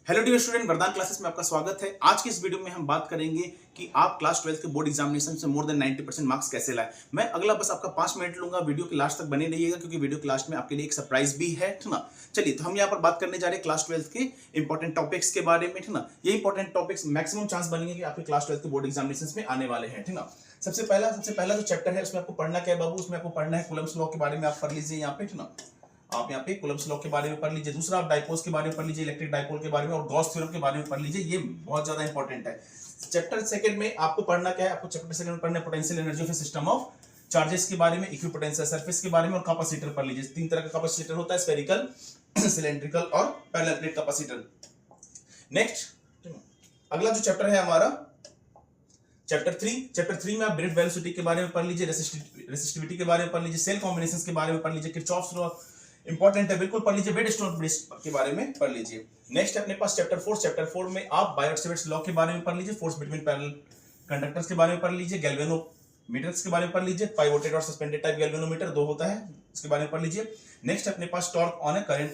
Hello dear student, वरदान classes में आपका स्वागत है। आज की इस वीडियो में हम बात करेंगे कि आप क्लास 12 के बोर्ड एग्जामिनेशन से मोर देन 90% मार्क्स कैसे लाए। मैं अगला बस आपका 5 मिनट लूंगा, वीडियो के लास्ट तक बने रहिएगा क्योंकि वीडियो के लास्ट में आपके लिए एक सरप्राइज भी है, ठीक ना। चलिए, तो हम यहाँ पर बात करने जा रहे हैं क्लास 12 के इंपॉर्टेंट टॉपिक्स के बारे में, ठीक ना। ये इंपॉर्टेंट टॉपिक्स मैक्सिमम चांस बनेंगे कि आपके क्लास 12 के बोर्ड एग्जामिनेशन में आने वाले हैं, ठीक ना। सबसे पहला जो चैप्टर है उसमें आपको पढ़ना क्या है बाबू, उसमें आपको पढ़ना है कूलम्ब्स लॉ के बारे में। आप पढ़ लीजिए यहाँ पे, ठीक ना। आप यहाँ पे कूलम्ब्स लॉ के बारे में पढ़ लीजिए। दूसरा, आप डाइपोल्स के बारे में पढ़ लीजिए, इलेक्ट्रिक डाइपोल के बारे में और गॉस थ्योरम के बारे में पढ़ लीजिए। ये बहुत ज्यादा इंपॉर्टेंट है। चैप्टर सेकंड में आपको पढ़ना क्या है, आपको चैप्टर सेकंड में पढ़ना है potential energy of A system of charges के बारे में, इक्विपोटेंशियल सरफेस के बारे में और कैपेसिटर पढ़ लीजिए। तीन तरह का कैपेसिटर होता है, स्फेरिकल, सिलेंड्रिकल और पैरेलल प्लेट कैपेसिटर। नेक्स्ट, अगला जो चैप्टर है हमारा चैप्टर 3 में आप ब्रेथ वेलोसिटी के बारे में पढ़ लीजिए, रेसिस्टिविटी के बारे में पढ़ लीजिए, सेल कॉम्बिनेशंस के बारे में पढ़ लीजिए, किरचॉफ्स लॉ इंपॉर्टेंट है, बिल्कुल पढ़ लीजिए, वेटस्टोन ब्रिज के बारे में पढ़ लीजिए। नेक्स्ट अपने पास चैप्टर 4 में आप बायोट-सैवर्ट्स लॉ के बारे में पढ़ लीजिए, फोर्स बिटवीन पैरेलल कंडक्टर्स के बारे में पढ़ लीजिए, गैल्वेनोमीटर्स के बारे में पढ़ लीजिए, पाइवोटेड और सस्पेंडेड टाइप गैल्वेनोमीटर दो होता है, इसके बारे में पढ़ लीजिए। नेक्स्ट अपने पास torque on a current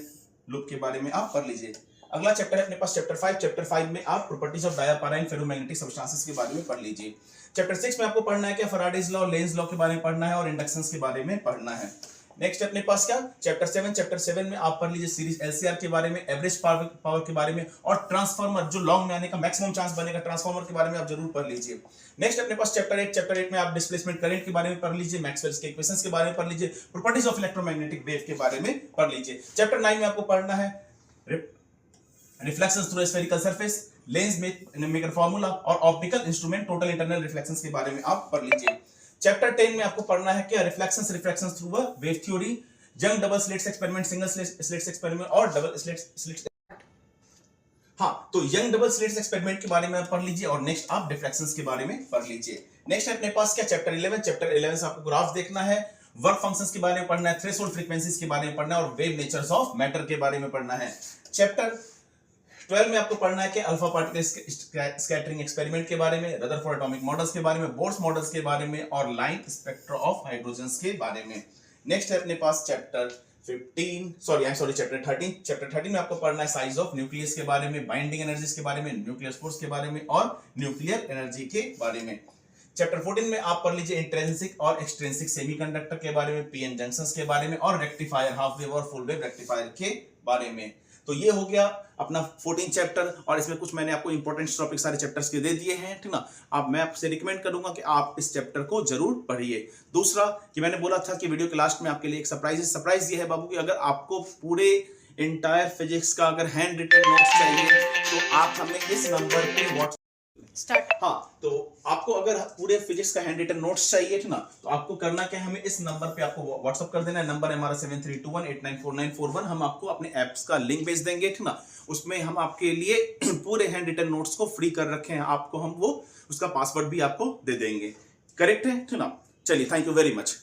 loop के बारे में आप पढ़ लीजिए। अगला चैप्टर है अपने पास चैप्टर 5 में आप प्रॉपर्टीज ऑफ डायापाराइन फेरोमैग्नेटिक सब्सटेंसेस के बारे में पढ़ लीजिए। चैप्टर 6 में आपको पढ़ना है क्या, फैराडेज लॉ, लेंज लॉ के बारे में पढ़ना है और इंडक्शंस के बारे में पढ़ना है। नेक्स्ट अपने पास क्या, चैप्टर 7 में आप पढ़ लीजिए सीरीज एलसीआर के बारे में, एवरेज पावर के बारे में और ट्रांसफार्मर, जो लॉन्ग में आने का मैक्सिमम चांस बनेगा, ट्रांसफार्मर के बारे में आप जरूर पढ़ लीजिए। नेक्स्ट अपने पास चैप्टर 8 में आप डिस्प्लेसमेंट करंट के बारे में पढ़ लीजिए, मैक्सवेल्स के इक्वेशंस के बारे में पढ़ लीजिए, प्रॉपर्टीज ऑफ इलेक्ट्रोमैग्नेटिक वेव के बारे में पढ़ लीजिए। चैप्टर 9 में आपको पढ़ना है reflections through spherical surface, lens maker formula और optical instrument, total internal reflections के बारे में आप पढ़ लीजिए। चैप्टर 10 में आपको पढ़ना है क्या, reflections through a wave theory, young double slits experiment, single slits experiment और डबल स्लिट्स। हाँ, तो यंग डबल स्लिट्स एक्सपेरिमेंट के बारे में आप पढ़ लीजिए और नेक्स्ट आप डिफ्रैक्शंस के बारे में पढ़ लीजिए। नेक्स्ट अपने पास क्या, चैप्टर 11 से आपको ग्राफ देखना है, वर्क फंक्शंस के बारे में पढ़ना है, थ्रेशोल्ड फ्रीक्वेंसीज के बारे में पढ़ना है और वेव नेचर्स ऑफ मैटर के बारे में पढ़ना है। चैप्टर 12 में आपको पढ़ना है कि अल्फा पार्टिकल स्कैटरिंग एक्सपेरिमेंट के बारे में, रदरफोर्ड एटॉमिक मॉडल्स के बारे में, बोर्स मॉडल्स के बारे में और लाइन स्पेक्ट्रा ऑफ हाइड्रोजन्स के बारे में। नेक्स्ट है अपने पास चैप्टर 13 में आपको पढ़ना है साइज ऑफ न्यूक्लियस के बारे में, बाइंडिंग एनर्जीज के बारे में, न्यूक्लियर फोर्स के बारे में और न्यूक्लियर एनर्जी के बारे में। चैप्टर 14 में आप पढ़ लीजिए इंट्रिंसिक और एक्सट्रिंसिक सेमीकंडक्टर के बारे में, पीएन जंक्शंस के बारे में और रेक्टिफायर, हाफ वेव और फुल वेव रेक्टिफायर के बारे में। तो ये हो गया अपना 14 चैप्टर और इसमें कुछ मैंने आपको इंपॉर्टेंट टॉपिक सारे चैप्टर्स के दे दिए हैं, ठीक ना। अब मैं आपसे रिकमेंड करूंगा कि आप इस चैप्टर को जरूर पढ़िए। दूसरा कि मैंने बोला था कि वीडियो के लास्ट में आपके लिए एक सरप्राइज ये है बाबू कि अगर आपको पूरे इंटायर फिजिक्स का अगर हैंड रिटन नोट्स चाहिए तो आप हमें इस नंबर पे स्टार्ट। हाँ, तो आपको अगर पूरे फिजिक्स का हैंड रिटन नोट्स चाहिए, ठीक ना, तो आपको करना क्या है, हमें इस नंबर पे आपको व्हाट्सएप कर देना है। नंबर है हमारा 7321894941। हम आपको अपने ऐप्स का लिंक भेज देंगे, ठीक ना। उसमें हम आपके लिए पूरे हैंड रिटन नोट्स को फ्री कर रखे हैं, आपको हम वो उसका पासवर्ड भी आपको दे देंगे। करेक्ट है, ठीक ना। चलिए, थैंक यू वेरी मच।